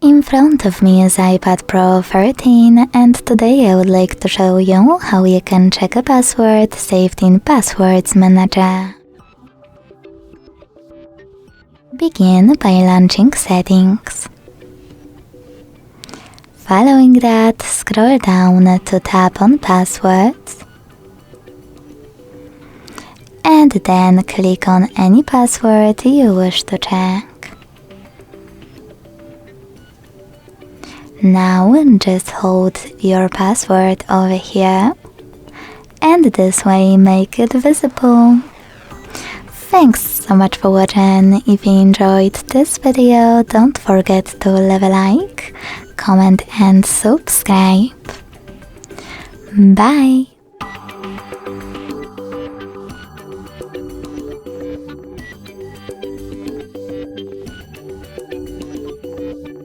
In front of me is iPad Pro 13 and today I would like to show you how you can check a password saved in Passwords Manager. Begin by launching Settings. Following that, scroll down to tap on Passwords and then click on any password you wish to check. Now just hold your password over here and this way make it visible. Thanks so much for watching. If you enjoyed this video, don't forget to leave a like, comment and subscribe. Bye!